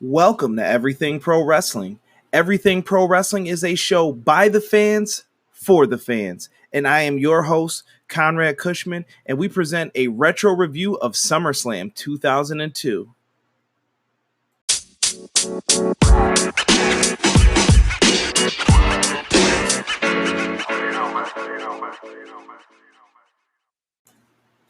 Welcome to Everything Pro Wrestling. Everything Pro Wrestling is a show by the fans, for the fans. And I am your host, Conrad Cushman, and we present a retro review of SummerSlam 2002.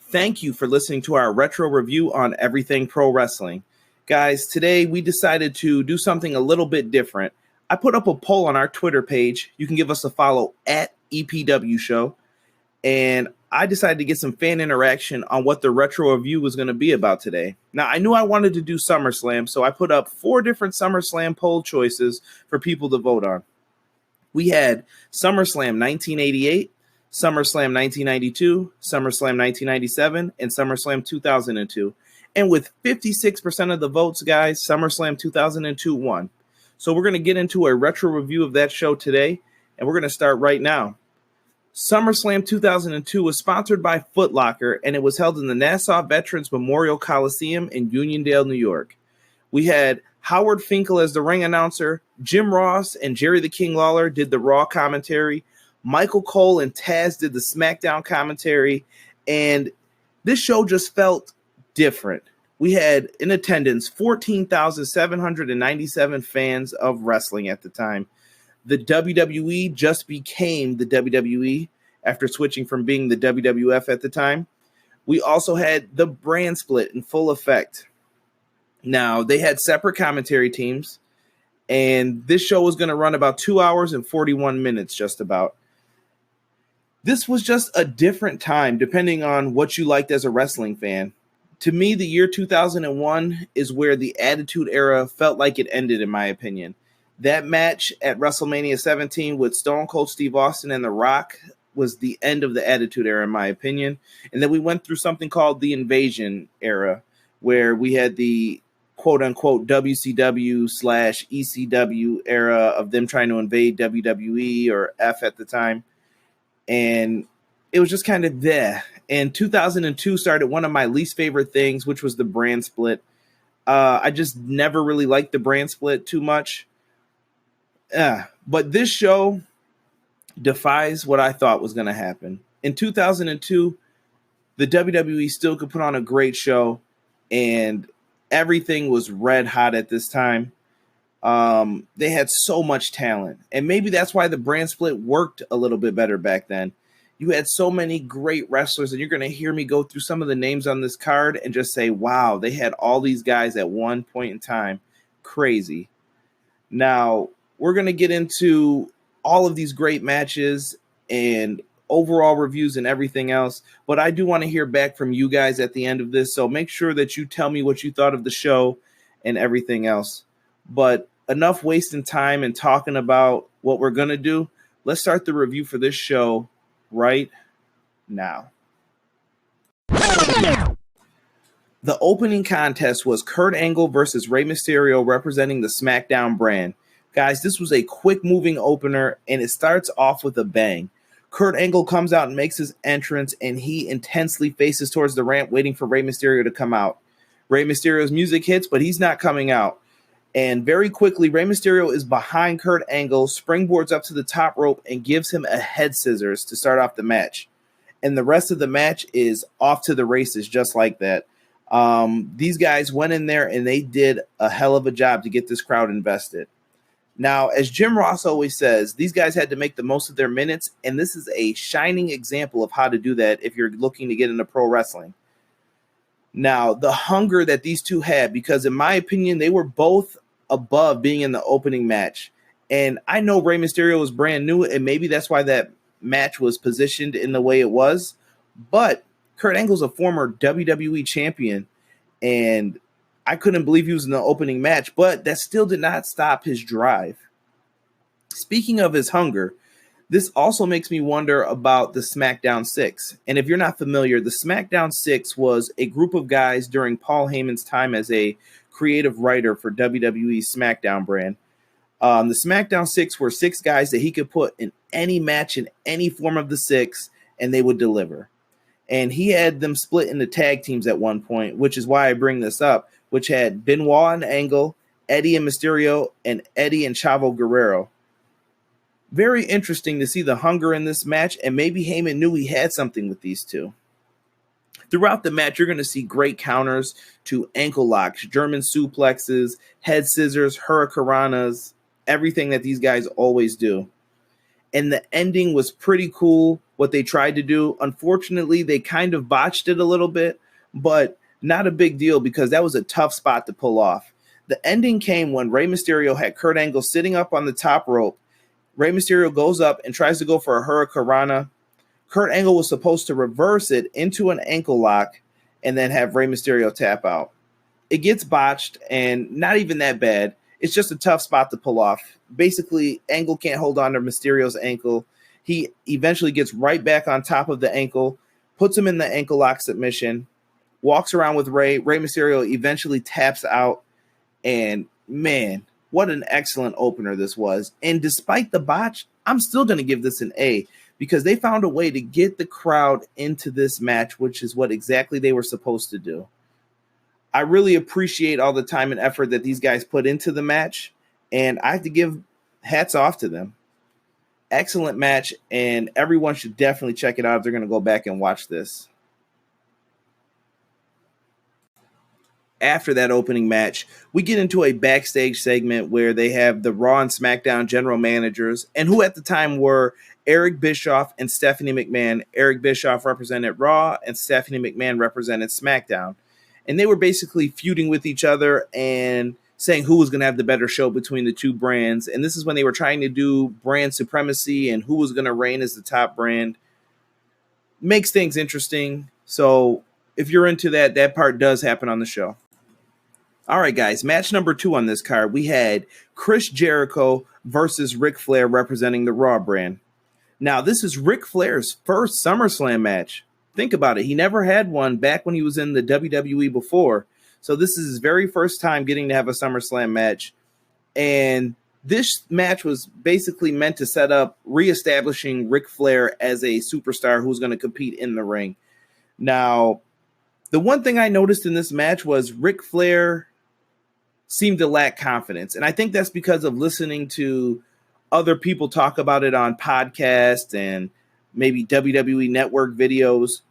Thank you for listening to our retro review on Everything Pro Wrestling. Guys, today we decided to do something a little bit different. I put up a poll on our Twitter page. You can give us a follow at EPW Show. And I decided to get some fan interaction on what the retro review was going to be about today. Now, I knew I wanted to do SummerSlam, so I put up 4 different SummerSlam poll choices for people to vote on. We had SummerSlam 1988, SummerSlam 1992, SummerSlam 1997, and SummerSlam 2002. And with 56% of the votes, guys, SummerSlam 2002 won. So we're going to get into a retro review of that show today, and we're going to start right now. SummerSlam 2002 was sponsored by Foot Locker, and it was held in the Nassau Veterans Memorial Coliseum in Uniondale, New York. We had Howard Finkel as the ring announcer. Jim Ross and Jerry the King Lawler did the Raw commentary. Michael Cole and Taz did the SmackDown commentary, and this show just felt different. We had in attendance 14,797 fans of wrestling at the time. The WWE just became the WWE after switching from being the WWF at the time. We also had the brand split in full effect. Now, they had separate commentary teams, and this show was going to run about 2 hours and 41 minutes, just about. This was just a different time, depending on what you liked as a wrestling fan. To me, the year 2001 is where the Attitude Era felt like it ended, in my opinion. That match at WrestleMania 17 with Stone Cold Steve Austin and The Rock was the end of the Attitude Era, in my opinion. And then we went through something called the Invasion Era, where we had the quote-unquote WCW/ECW era of them trying to invade WWE or F at the time. And it was just kind of there. And 2002 started one of my least favorite things, which was the brand split. I just never really liked the brand split too much. But this show defies what I thought was going to happen. In 2002, the WWE still could put on a great show, and everything was red hot at this time. They had so much talent, and maybe that's why the brand split worked a little bit better back then. You had so many great wrestlers, and you're going to hear me go through some of the names on this card and just say, wow, they had all these guys at one point in time. Crazy. Now, we're going to get into all of these great matches and overall reviews and everything else, but I do want to hear back from you guys at the end of this, so make sure that you tell me what you thought of the show and everything else. But enough wasting time and talking about what we're going to do. Let's start the review for this show right now. The opening contest was Kurt Angle versus Rey Mysterio representing the SmackDown brand. Guys, this was a quick-moving opener, and it starts off with a bang. Kurt Angle comes out and makes his entrance, and he intensely faces towards the ramp, waiting for Rey Mysterio to come out. Rey Mysterio's music hits, but he's not coming out. And very quickly, Rey Mysterio is behind Kurt Angle, springboards up to the top rope, and gives him a head scissors to start off the match. And the rest of the match is off to the races just like that. These guys went in there, and they did a hell of a job to get this crowd invested. Now, as Jim Ross always says, these guys had to make the most of their minutes, and this is a shining example of how to do that if you're looking to get into pro wrestling. Now, the hunger that these two had, because in my opinion, they were both above being in the opening match. And I know Rey Mysterio was brand new, and maybe that's why that match was positioned in the way it was. But Kurt Angle's a former WWE champion, and I couldn't believe he was in the opening match, but that still did not stop his drive. Speaking of his hunger, this also makes me wonder about the SmackDown 6. And if you're not familiar, the SmackDown 6 was a group of guys during Paul Heyman's time as a creative writer for WWE's SmackDown brand. The SmackDown 6 were 6 guys that he could put in any match in any form of the 6, and they would deliver. And he had them split into tag teams at one point, which is why I bring this up, which had Benoit and Angle Eddie and Mysterio, and Eddie and Chavo Guerrero. Very interesting to see the hunger in this match, and maybe Heyman knew he had something with these two. Throughout the match, you're going to see great counters to ankle locks, German suplexes, head scissors, hurricanranas, everything that these guys always do. And the ending was pretty cool, what they tried to do. Unfortunately, they kind of botched it a little bit, but not a big deal because that was a tough spot to pull off. The ending came when Rey Mysterio had Kurt Angle sitting up on the top rope. Rey Mysterio goes up and tries to go for a hurricanrana. Kurt Angle was supposed to reverse it into an ankle lock and then have Rey Mysterio tap out. It gets botched and not even that bad. It's just a tough spot to pull off. Basically, Angle can't hold on to Mysterio's ankle. He eventually gets right back on top of the ankle, puts him in the ankle lock submission, walks around with Rey. Rey Mysterio eventually taps out. And man, what an excellent opener this was. And despite the botch, I'm still going to give this an A because they found a way to get the crowd into this match, which is what exactly they were supposed to do. I really appreciate all the time and effort that these guys put into the match, and I have to give hats off to them. Excellent match, and everyone should definitely check it out if they're going to go back and watch this. After that opening match, we get into a backstage segment where they have the Raw and SmackDown general managers, and who at the time were Eric Bischoff and Stephanie McMahon. Eric Bischoff represented Raw, and Stephanie McMahon represented SmackDown. And they were basically feuding with each other and saying who was going to have the better show between the two brands. And this is when they were trying to do brand supremacy and who was going to reign as the top brand. Makes things interesting. So if you're into that, that part does happen on the show. All right, guys, match number 2 on this card. We had Chris Jericho versus Ric Flair representing the Raw brand. Now, this is Ric Flair's first SummerSlam match. Think about it. He never had one back when he was in the WWE before. So this is his very first time getting to have a SummerSlam match. And this match was basically meant to set up reestablishing Ric Flair as a superstar who's going to compete in the ring. Now, the one thing I noticed in this match was Ric Flair seemed to lack confidence. And I think that's because of listening to other people talk about it on podcasts and maybe WWE Network videos.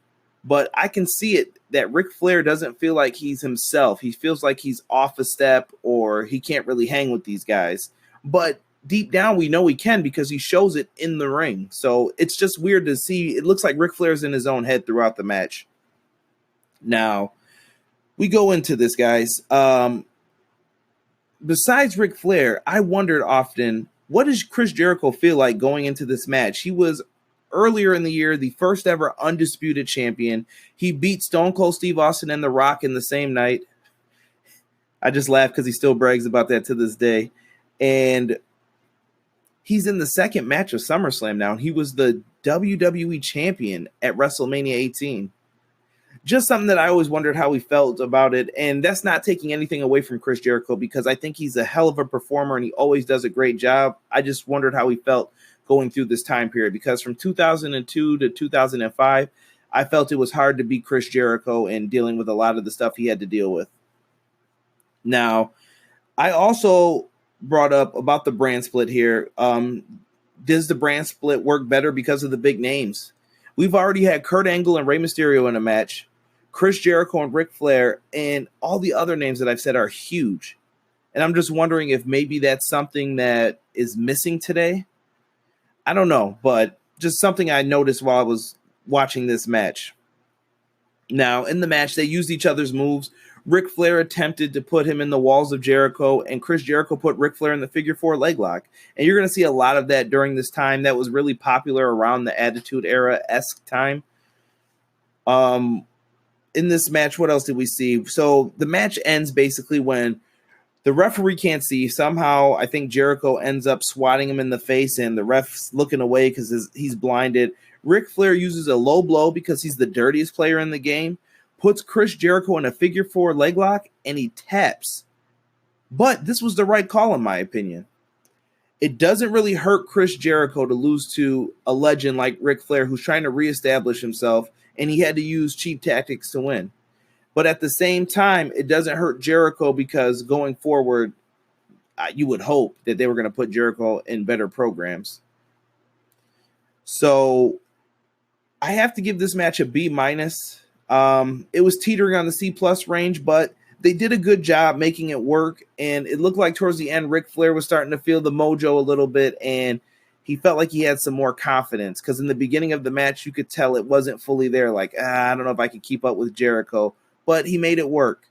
But I can see it that Ric Flair doesn't feel like he's himself. He feels like he's off a step or he can't really hang with these guys. But deep down, we know he can because he shows it in the ring. So it's just weird to see. It looks like Ric Flair's in his own head throughout the match. Now, we go into this, guys. Besides Ric Flair, I wondered often, what does Chris Jericho feel like going into this match? He was earlier in the year the first ever Undisputed Champion. He beat Stone Cold Steve Austin and The Rock in the same night. I just laugh because he still brags about that to this day. And he's in the second match of SummerSlam now. He was the WWE Champion at WrestleMania 18. Just something that I always wondered how he felt about it. And that's not taking anything away from Chris Jericho because I think he's a hell of a performer and he always does a great job. I just wondered how he felt going through this time period because from 2002 to 2005, I felt it was hard to beat Chris Jericho and dealing with a lot of the stuff he had to deal with. Now, I also brought up about the brand split here. Does the brand split work better because of the big names? We've already had Kurt Angle and Rey Mysterio in a match, Chris Jericho and Ric Flair, and all the other names that I've said are huge. And I'm just wondering if maybe that's something that is missing today. I don't know, but just something I noticed while I was watching this match. Now, in the match, they used each other's moves. Ric Flair attempted to put him in the walls of Jericho, and Chris Jericho put Ric Flair in the figure 4 leg lock. And you're going to see a lot of that during this time. That was really popular around the Attitude Era-esque time. In this match, what else did we see? So the match ends basically when the referee can't see. Somehow, I think Jericho ends up swatting him in the face, and the ref's looking away because he's blinded. Ric Flair uses a low blow because he's the dirtiest player in the game, puts Chris Jericho in a figure 4 leg lock, and he taps. But this was the right call, in my opinion. It doesn't really hurt Chris Jericho to lose to a legend like Ric Flair, who's trying to reestablish himself, and he had to use cheap tactics to win. But at the same time, it doesn't hurt Jericho because going forward, you would hope that they were going to put Jericho in better programs. So I have to give this match a B minus. It was teetering on the C plus range, but they did a good job making it work. And it looked like towards the end, Ric Flair was starting to feel the mojo a little bit, and he felt like he had some more confidence, because in the beginning of the match, you could tell it wasn't fully there. Like, I don't know if I can keep up with Jericho, but he made it work.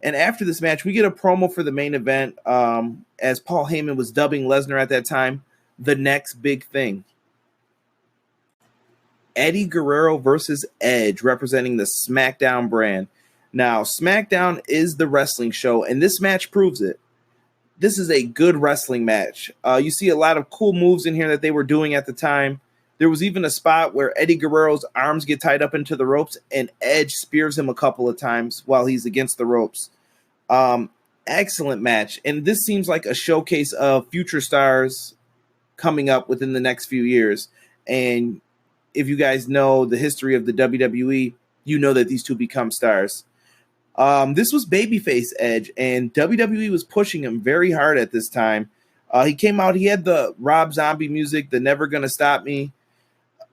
And after this match, we get a promo for the main event, as Paul Heyman was dubbing Lesnar at that time, the next big thing. Eddie Guerrero versus Edge, representing the SmackDown brand. Now, SmackDown is the wrestling show, and this match proves it. This is a good wrestling match. You see a lot of cool moves in here that they were doing at the time. There was even a spot where Eddie Guerrero's arms get tied up into the ropes, and Edge spears him a couple of times while he's against the ropes. Excellent match. And this seems like a showcase of future stars coming up within the next few years. And if you guys know the history of the WWE, you know that these two become stars. This was babyface Edge, and WWE was pushing him very hard at this time. He came out, he had the Rob Zombie music, the Never Gonna Stop Me.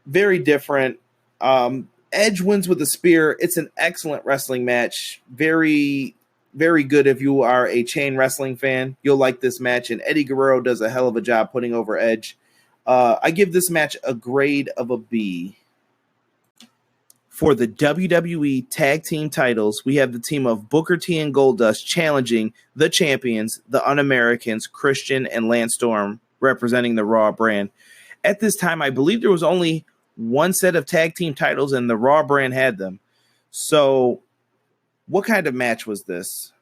Very different. Edge wins with a spear. It's an excellent wrestling match. Very, very good if you are a chain wrestling fan. You'll like this match, and Eddie Guerrero does a hell of a job putting over Edge. I give this match a grade of a B. For the WWE Tag Team titles, we have the team of Booker T and Goldust challenging the champions, the Un-Americans, Christian and Lance Storm, representing the Raw brand. At this time, I believe there was only one set of tag team titles, and the Raw brand had them. So, what kind of match was this?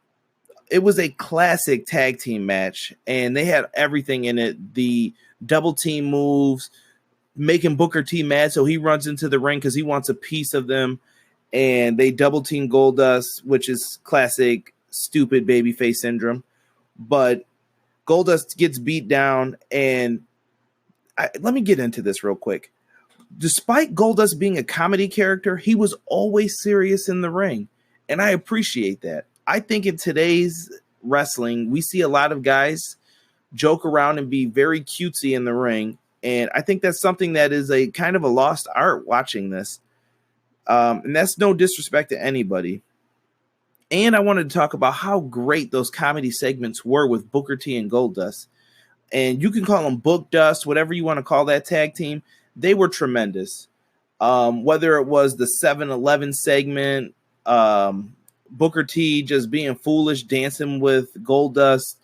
It was a classic tag team match, and they had everything in it. The double team moves, making Booker T mad, so he runs into the ring because he wants a piece of them, and they double team Goldust, which is classic stupid babyface syndrome. But Goldust gets beat down, and let me get into this real quick. Despite Goldust being a comedy character, he was always serious in the ring, and I appreciate that. I think in today's wrestling, we see a lot of guys joke around and be very cutesy in the ring, and I think that's something that is a kind of a lost art watching this. And that's no disrespect to anybody. And I wanted to talk about how great those comedy segments were with Booker T and Goldust. And you can call them Book Dust, whatever you want to call that tag team. They were tremendous. Whether it was the 7-Eleven segment, Booker T just being foolish, dancing with Goldust.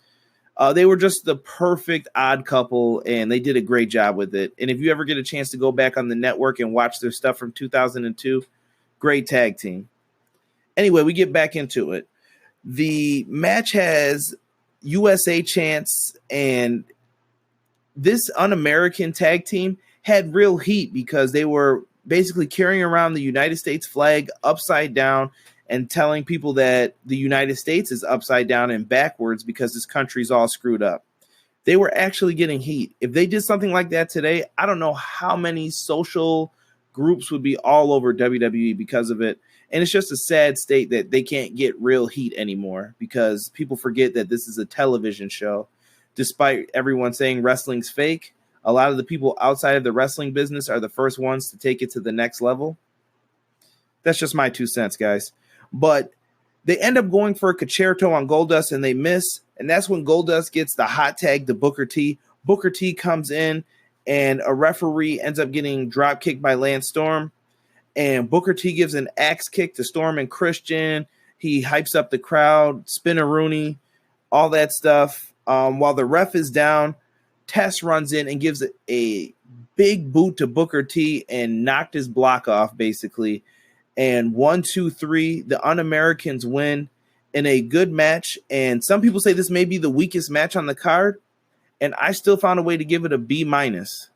They were just the perfect odd couple, and they did a great job with it. And if you ever get a chance to go back on the network and watch their stuff from 2002, great tag team. Anyway, we get back into it. The match has USA chants, and this Un-American tag team had real heat because they were basically carrying around the United States flag upside down and telling people that the United States is upside down and backwards because this country's all screwed up. They were actually getting heat. If they did something like that today, I don't know how many social groups would be all over WWE because of it. And it's just a sad state that they can't get real heat anymore because people forget that this is a television show. Despite everyone saying wrestling's fake, a lot of the people outside of the wrestling business are the first ones to take it to the next level. That's just my 2 cents, guys. But they end up going for a concerto on Goldust, and they miss. And that's when Goldust gets the hot tag to Booker T. Booker T comes in, and a referee ends up getting drop kicked by Lance Storm. And Booker T gives an axe kick to Storm and Christian. He hypes up the crowd, spin-a-rooney, all that stuff. While the ref is down, Tess runs in and gives a big boot to Booker T and knocked his block off, basically. And 1, 2, 3, the Un-Americans win in a good match. And some people say this may be the weakest match on the card, and I still found a way to give it a B minus.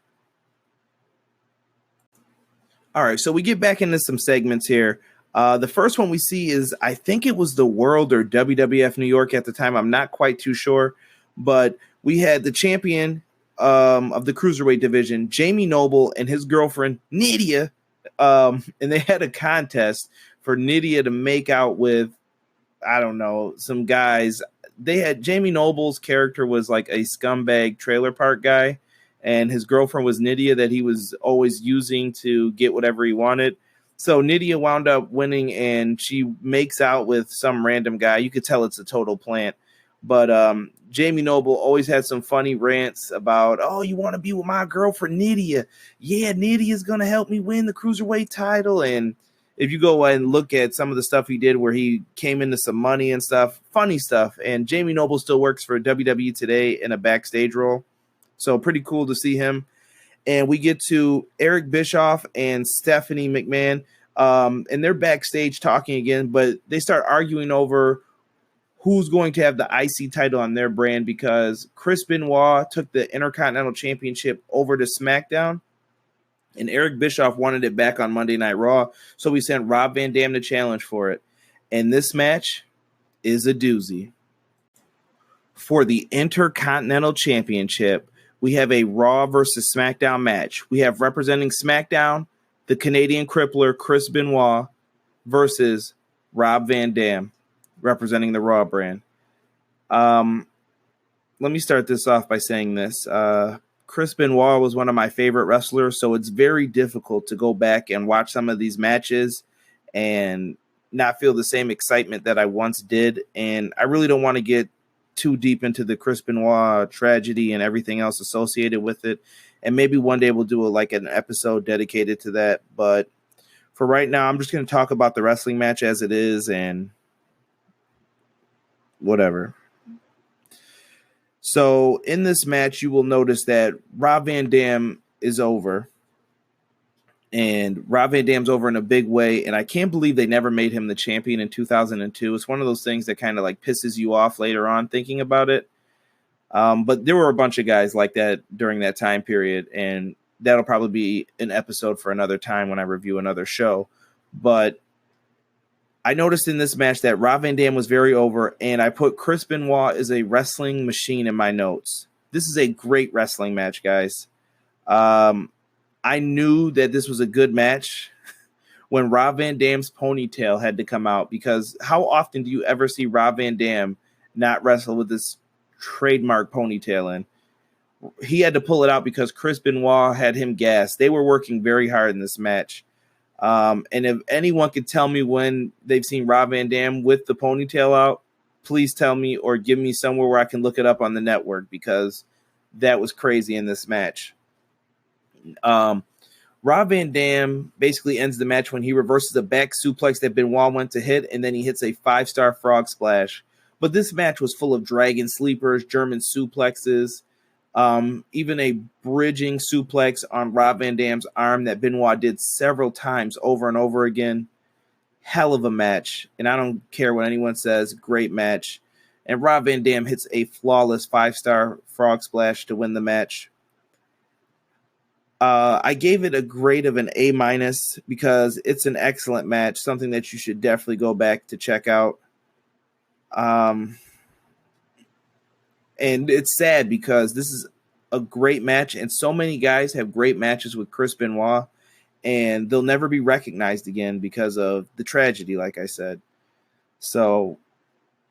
All right, so we get back into some segments here. The first one we see is, I think it was the World or WWF New York at the time. I'm not quite too sure. But we had the champion of the Cruiserweight division, Jamie Noble, and his girlfriend, Nydia. And they had a contest for Nydia to make out with, I don't know, some guys. they had Jamie Noble's character was like a scumbag trailer park guy, and his girlfriend was Nydia that he was always using to get whatever he wanted. So Nydia wound up winning, and she makes out with some random guy. You could tell it's a total plant. But Jamie Noble always had some funny rants about, oh, you want to be with my girlfriend Nydia? Yeah, Nydia's going to help me win the Cruiserweight title. And if you go and look at some of the stuff he did where he came into some money and stuff, funny stuff. And Jamie Noble still works for WWE today in a backstage role. So pretty cool to see him. And we get to Eric Bischoff and Stephanie McMahon. And they're backstage talking again, but they start arguing over who's going to have the IC title on their brand because Chris Benoit took the Intercontinental Championship over to SmackDown. And Eric Bischoff wanted it back on Monday Night Raw, so we sent Rob Van Dam to challenge for it. And this match is a doozy. For the Intercontinental Championship, we have a Raw versus SmackDown match. We have representing SmackDown, the Canadian Crippler, Chris Benoit, versus Rob Van Dam, representing the Raw brand. Let me start this off by saying this. Chris Benoit was one of my favorite wrestlers, so it's very difficult to go back and watch some of these matches and not feel the same excitement that I once did. And I really don't want to get too deep into the Chris Benoit tragedy and everything else associated with it. And maybe one day we'll do an episode dedicated to that. But for right now, I'm just going to talk about the wrestling match as it is and whatever. So in this match, you will notice that Rob Van Dam is over. And Rob Van Dam's over in a big way. And I can't believe they never made him the champion in 2002. It's one of those things that kind of pisses you off later on thinking about it. But there were a bunch of guys like that during that time period. And that'll probably be an episode for another time when I review another show. But I noticed in this match that Rob Van Dam was very over, and I put Chris Benoit as a wrestling machine in my notes. This is a great wrestling match, guys. I knew that this was a good match when Rob Van Dam's ponytail had to come out, because how often do you ever see Rob Van Dam not wrestle with this trademark ponytail in? He had to pull it out because Chris Benoit had him gassed. They were working very hard in this match. And if anyone could tell me when they've seen Rob Van Dam with the ponytail out, please tell me or give me somewhere where I can look it up on the network, because that was crazy in this match. Rob Van Dam basically ends the match when he reverses a back suplex that Benoit went to hit, and then he hits a 5-star frog splash. But this match was full of dragon sleepers, German suplexes, even a bridging suplex on Rob Van Dam's arm that Benoit did several times over and over again. Hell of a match. And I don't care what anyone says. Great match. And Rob Van Dam hits a flawless 5-star frog splash to win the match. I gave it a grade of an A- because it's an excellent match. Something that you should definitely go back to check out. And it's sad because this is a great match, and so many guys have great matches with Chris Benoit, and they'll never be recognized again because of the tragedy, like I said. So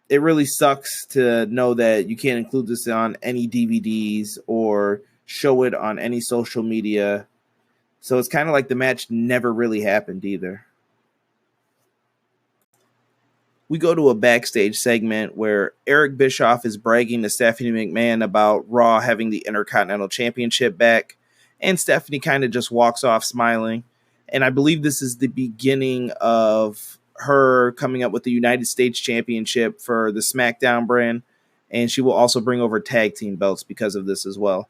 it really sucks to know that you can't include this on any DVDs or show it on any social media. So it's kind of like the match never really happened either. We go to a backstage segment where Eric Bischoff is bragging to Stephanie McMahon about Raw having the Intercontinental Championship back, and Stephanie kind of just walks off smiling. And I believe this is the beginning of her coming up with the United States Championship for the SmackDown brand, and she will also bring over tag team belts because of this as well.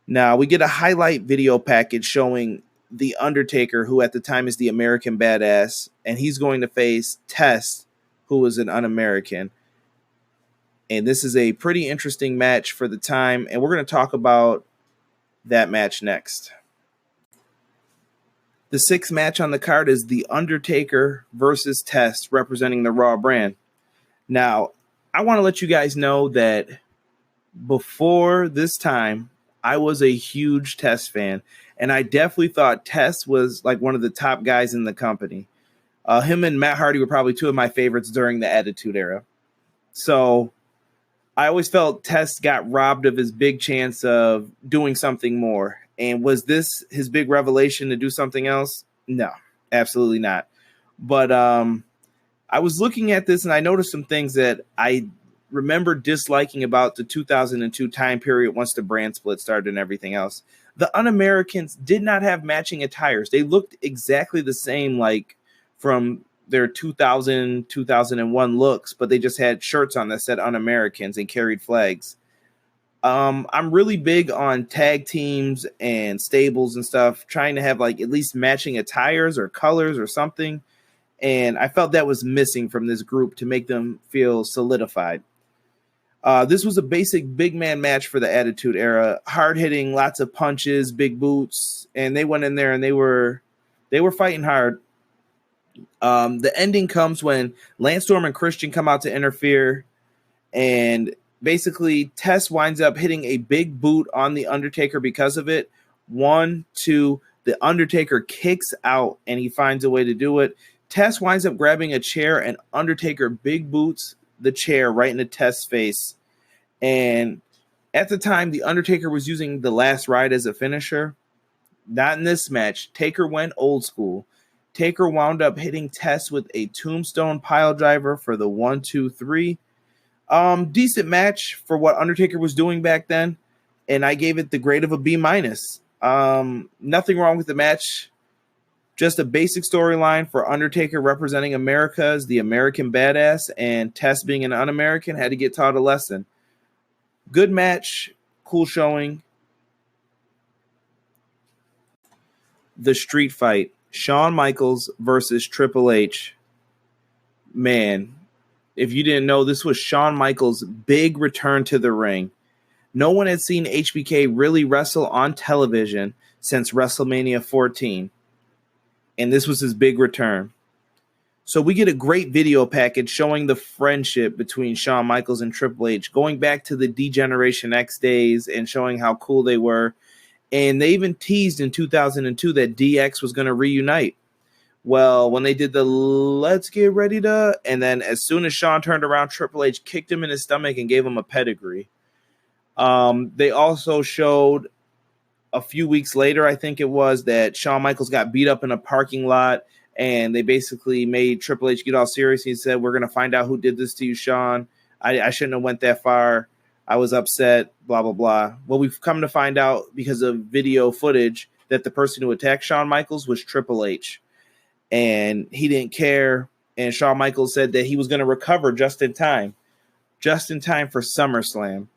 Now, we get a highlight video package showing the Undertaker, who at the time is the American Badass, and he's going to face Test, who is an un-American. And this is a pretty interesting match for the time, and we're going to talk about that match next. The 6th match on the card is the Undertaker versus Test, representing the Raw brand. Now, I want to let you guys know that before this time, I was a huge Test fan, and I definitely thought Test was like one of the top guys in the company. Him and Matt Hardy were probably two of my favorites during the Attitude Era. So I always felt Test got robbed of his big chance of doing something more. And was this his big revelation to do something else? No, absolutely not. But I was looking at this and I noticed some things that I remember disliking about the 2002 time period once the brand split started and everything else. The Un-Americans did not have matching attires. They looked exactly the same, like from their 2000, 2001 looks, but they just had shirts on that said Un-Americans and carried flags. I'm really big on tag teams and stables and stuff, trying to have like at least matching attires or colors or something. And I felt that was missing from this group to make them feel solidified. This was a basic big man match for the Attitude Era. Hard hitting, lots of punches, big boots, and they went in there and they were fighting hard. The ending comes when Lance Storm and Christian come out to interfere, and basically Test winds up hitting a big boot on the Undertaker because of it. 1, 2, the Undertaker kicks out and he finds a way to do it. Test winds up grabbing a chair and Undertaker big boots the chair right into Test's face. And at the time, the Undertaker was using the Last Ride as a finisher. Not in this match. Taker went old school. Taker wound up hitting Test with a tombstone pile driver for the 1, 2, 3. Decent match for what Undertaker was doing back then, and I gave it the grade of a B-. Nothing wrong with the match. Just a basic storyline for Undertaker representing America as the American badass, and Test being an un-American had to get taught a lesson. Good match, cool showing. The street fight, Shawn Michaels versus Triple H. Man, if you didn't know, this was Shawn Michaels' big return to the ring. No one had seen HBK really wrestle on television since WrestleMania 14. And this was his big return. So we get a great video package showing the friendship between Shawn Michaels and Triple H, going back to the D-Generation X days and showing how cool they were. And they even teased in 2002 that DX was going to reunite. Well, when they did the let's get ready to, and then as soon as Shawn turned around, Triple H kicked him in his stomach and gave him a pedigree. They also showed a few weeks later, I think it was, that Shawn Michaels got beat up in a parking lot, and they basically made Triple H get all serious. He said, "We're going to find out who did this to you, Shawn. I shouldn't have went that far. I was upset, blah, blah, blah." Well, we've come to find out because of video footage that the person who attacked Shawn Michaels was Triple H. And he didn't care. And Shawn Michaels said that he was going to recover just in time for SummerSlam.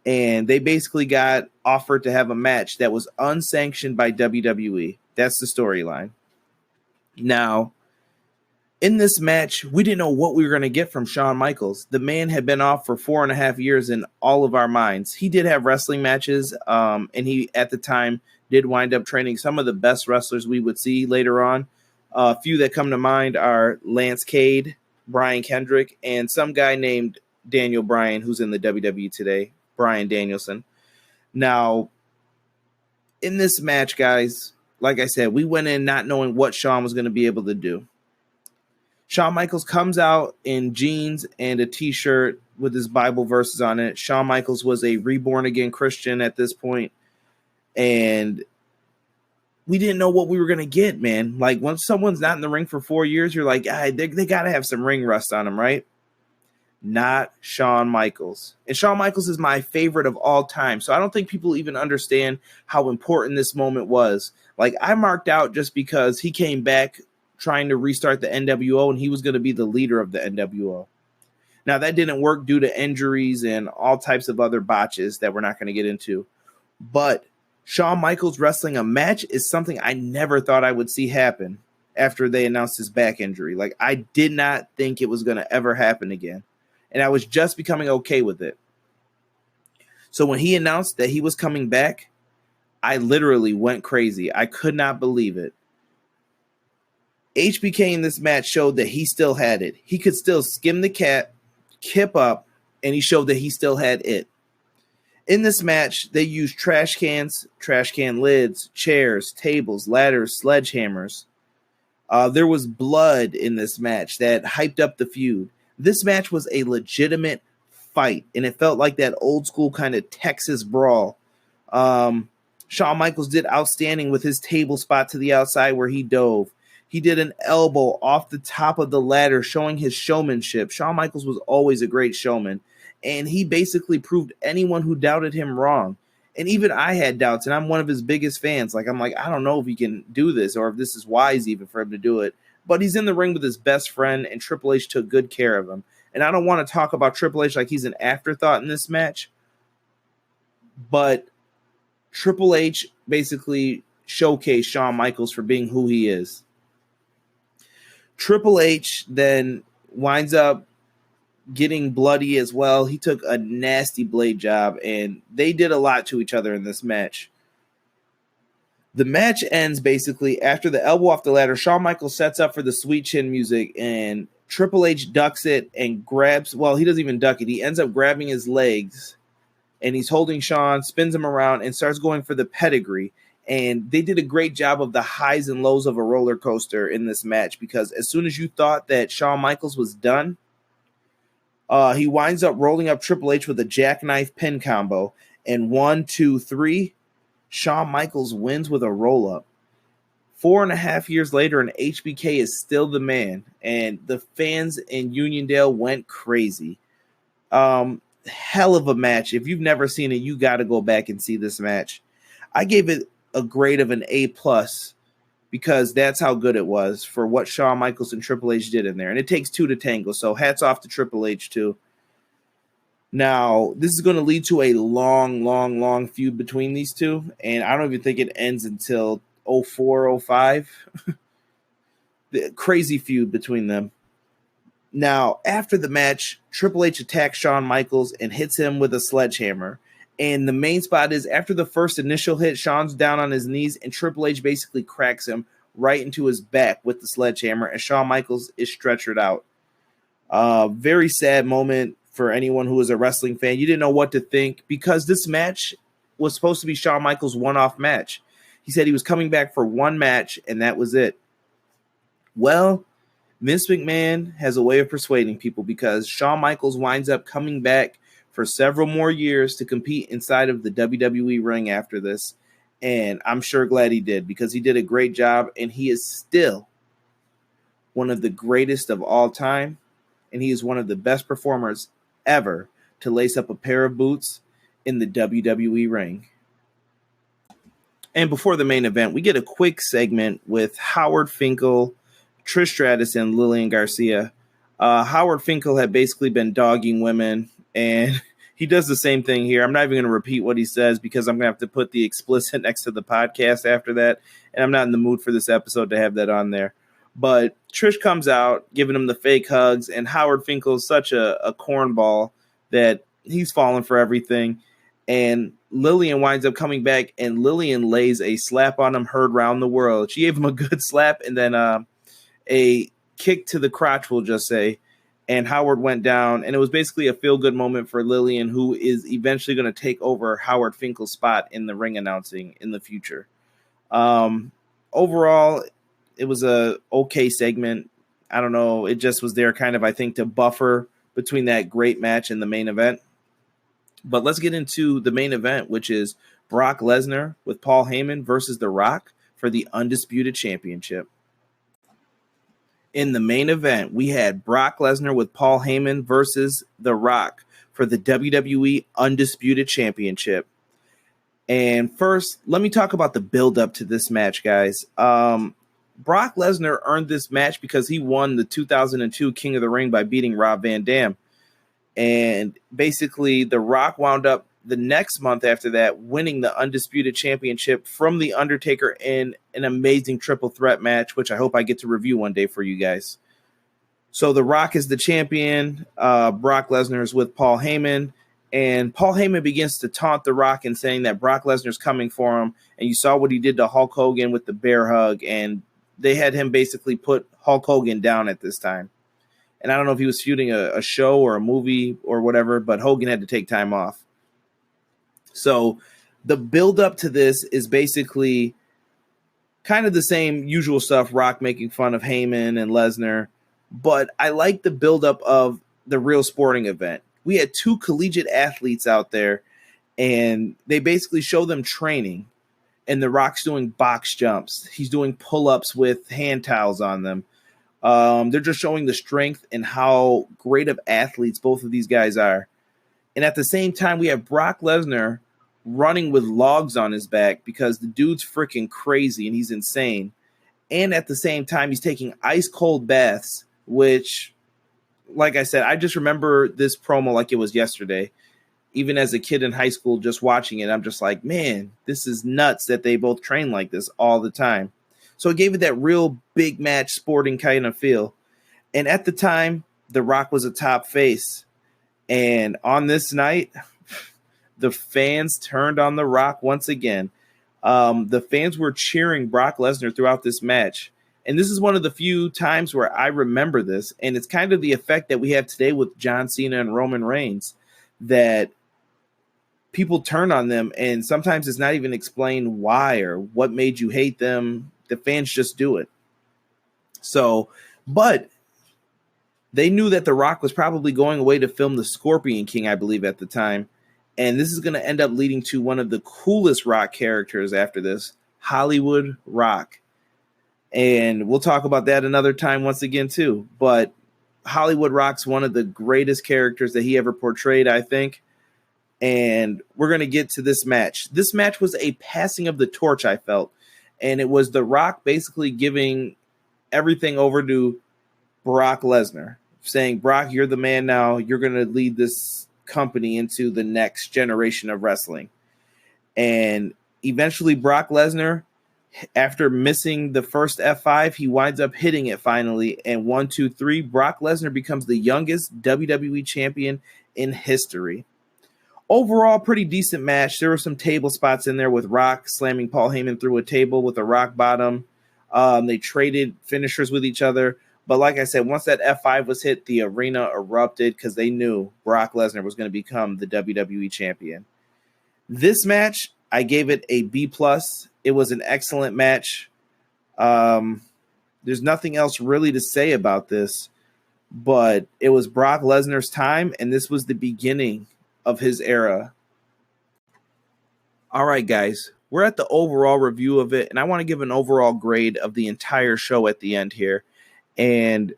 And they basically got offered to have a match that was unsanctioned by WWE. That's the storyline. Now, in this match, we didn't know what we were going to get from Shawn Michaels. The man had been off for 4.5 years in all of our minds. He did have wrestling matches, and he, at the time, did wind up training some of the best wrestlers we would see later on. A few that come to mind are Lance Cade, Brian Kendrick, and some guy named Daniel Bryan, who's in the WWE today, Bryan Danielson. Now, in this match, guys, like I said, we went in not knowing what Shawn was going to be able to do. Shawn Michaels comes out in jeans and a t-shirt with his Bible verses on it. Shawn Michaels was a reborn-again Christian at this point, and we didn't know what we were going to get, man. Like, once someone's not in the ring for 4 years, you're like, they got to have some ring rust on them, right? Not Shawn Michaels. And Shawn Michaels is my favorite of all time, so I don't think people even understand how important this moment was. Like, I marked out just because he came back trying to restart the NWO, and he was going to be the leader of the NWO. Now, that didn't work due to injuries and all types of other botches that we're not going to get into. But Shawn Michaels wrestling a match is something I never thought I would see happen after they announced his back injury. Like, I did not think it was going to ever happen again. And I was just becoming okay with it. So when he announced that he was coming back, I literally went crazy. I could not believe it. HBK in this match showed that he still had it. He could still skim the cat, kip up, and he showed that he still had it. In this match, they used trash cans, trash can lids, chairs, tables, ladders, sledgehammers. There was blood in this match that hyped up the feud. This match was a legitimate fight, and it felt like that old school kind of Texas brawl. Shawn Michaels did outstanding with his table spot to the outside where he dove. He did an elbow off the top of the ladder, showing his showmanship. Shawn Michaels was always a great showman, and he basically proved anyone who doubted him wrong. And even I had doubts, and I'm one of his biggest fans. I'm like, I don't know if he can do this or if this is wise even for him to do it. But he's in the ring with his best friend, and Triple H took good care of him. And I don't want to talk about Triple H like he's an afterthought in this match, but Triple H basically showcased Shawn Michaels for being who he is. Triple H then winds up getting bloody as well. He took a nasty blade job, and they did a lot to each other in this match. The match ends basically after the elbow off the ladder. Shawn Michaels sets up for the sweet chin music, and Triple H ducks it and grabs, well, he doesn't even duck it. He ends up grabbing his legs, and he's holding Shawn, spins him around, and starts going for the pedigree. And they did a great job of the highs and lows of a roller coaster in this match, because as soon as you thought that Shawn Michaels was done, he winds up rolling up Triple H with a jackknife pin combo. And 1, 2, 3, Shawn Michaels wins with a roll-up. 4.5 years later, and HBK is still the man. And the fans in Uniondale went crazy. Hell of a match. If you've never seen it, you got to go back and see this match. I gave it a grade of an A+, because that's how good it was for what Shawn Michaels and Triple H did in there. And it takes two to tango, so hats off to Triple H too. Now, this is going to lead to a long feud between these two, and I don't even think it ends until 04, 05. The crazy feud between them. Now, after the match, Triple H attacks Shawn Michaels and hits him with a sledgehammer. And the main spot is after the first initial hit, Shawn's down on his knees, and Triple H basically cracks him right into his back with the sledgehammer, and Shawn Michaels is stretchered out. Very sad moment for anyone who is a wrestling fan. You didn't know what to think, because this match was supposed to be Shawn Michaels' one-off match. He said he was coming back for one match, and that was it. Well, Vince McMahon has a way of persuading people, because Shawn Michaels winds up coming back for several more years to compete inside of the WWE ring after this. And I'm sure glad he did, because he did a great job, and he is still one of the greatest of all time. And he is one of the best performers ever to lace up a pair of boots in the WWE ring. And before the main event, we get a quick segment with Howard Finkel, Trish Stratus, and Lillian Garcia. Howard Finkel had basically been dogging women, and he does the same thing here. I'm not even going to repeat what he says, because I'm going to have to put the explicit next to the podcast after that, and I'm not in the mood for this episode to have that on there. But Trish comes out, giving him the fake hugs, and Howard Finkel is such a cornball that he's falling for everything. And Lillian winds up coming back, and Lillian lays a slap on him heard round the world. She gave him a good slap, and then a kick to the crotch, we'll just say. And Howard went down, and it was basically a feel-good moment for Lillian, who is eventually going to take over Howard Finkel's spot in the ring announcing in the future. Overall, it was a okay segment. I don't know. It just was there kind of, I think, to buffer between that great match and the main event. But let's get into the main event, which is Brock Lesnar with Paul Heyman versus The Rock for the Undisputed Championship. In the main event, we had Brock Lesnar with Paul Heyman versus The Rock for the WWE Undisputed Championship. And first, let me talk about the build-up to this match, guys. Brock Lesnar earned this match because he won the 2002 King of the Ring by beating Rob Van Dam. And basically, The Rock wound up the next month after that winning the Undisputed Championship from The Undertaker in an amazing triple threat match, which I hope I get to review one day for you guys. So The Rock is the champion. Brock Lesnar is with Paul Heyman. And Paul Heyman begins to taunt The Rock and saying that Brock Lesnar's coming for him. And you saw what he did to Hulk Hogan with the bear hug. And they had him basically put Hulk Hogan down at this time. And I don't know if he was feuding a show or a movie or whatever, but Hogan had to take time off. So the build up to this is basically kind of the same usual stuff, Rock making fun of Heyman and Lesnar. But I like the build up of the real sporting event. we had two collegiate athletes out there, and they basically show them training. And The Rock's doing box jumps. He's doing pull-ups with hand towels on them. They're just showing the strength and how great of athletes both of these guys are. And at the same time, we have Brock Lesnar running with logs on his back because the dude's freaking crazy and he's insane. And at the same time, he's taking ice cold baths, which, like I said, I just remember this promo like it was yesterday. Even as a kid in high school, just watching it, I'm just like, man, this is nuts that they both train like this all the time. So it gave it that real big match sporting kind of feel. And at the time, The Rock was a top face. And on this night, the fans turned on The Rock once again. The fans were cheering Brock Lesnar throughout this match. And this is one of the few times where I remember this. And it's kind of the effect that we have today with John Cena and Roman Reigns, that people turn on them, and sometimes it's not even explained why or what made you hate them. The fans just do it. So, but they knew that The Rock was probably going away to film The Scorpion King, I believe, at the time. And this is going to end up leading to one of the coolest Rock characters after this, Hollywood Rock. And we'll talk about that another time once again, too. But Hollywood Rock's one of the greatest characters that he ever portrayed, I think. And we're going to get to this match. This match was a passing of the torch, I felt. And it was The Rock basically giving everything over to Brock Lesnar, saying, Brock, you're the man now. You're going to lead this company into the next generation of wrestling. And eventually Brock Lesnar, after missing the first F5, he winds up hitting it finally. And 1, 2, 3, Brock Lesnar becomes the youngest WWE champion in history. Overall, pretty decent match. There were some table spots in there with Rock slamming Paul Heyman through a table with a rock bottom. They traded finishers with each other. But like I said, once that F5 was hit, the arena erupted because they knew Brock Lesnar was going to become the WWE champion. This match, I gave it a B+. It was an excellent match. There's nothing else really to say about this, but it was Brock Lesnar's time, and this was the beginning of his era. All right, guys, we're at the overall review of it, and I want to give an overall grade of the entire show at the end here. And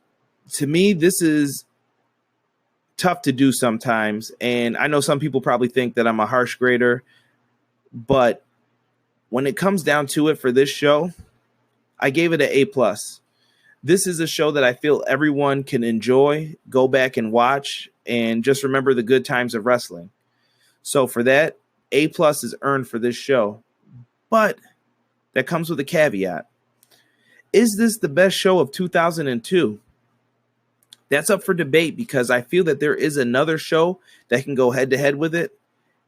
to me, this is tough to do sometimes, and I know some people probably think that I'm a harsh grader, but when it comes down to it for this show, I gave it an A+. This is a show that I feel everyone can enjoy, go back and watch, and just remember the good times of wrestling. So for that, A+ is earned for this show. But that comes with a caveat. Is this the best show of 2002? That's up for debate because I feel that there is another show that can go head-to-head with it,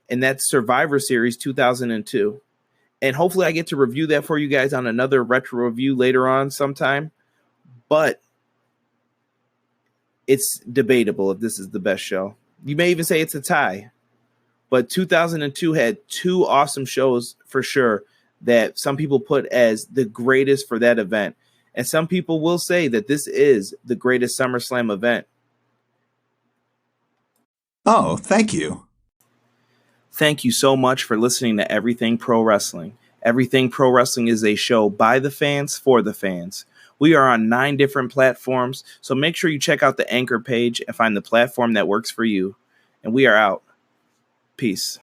and that's Survivor Series 2002. And hopefully I get to review that for you guys on another retro review later on sometime. But it's debatable if this is the best show. You may even say it's a tie. But 2002 had two awesome shows for sure that some people put as the greatest for that event. And some people will say that this is the greatest SummerSlam event. Oh, thank you. Thank you so much for listening to Everything Pro Wrestling. Everything Pro Wrestling is a show by the fans for the fans. We are on 9 different platforms, so make sure you check out the Anchor page and find the platform that works for you. And we are out. Peace.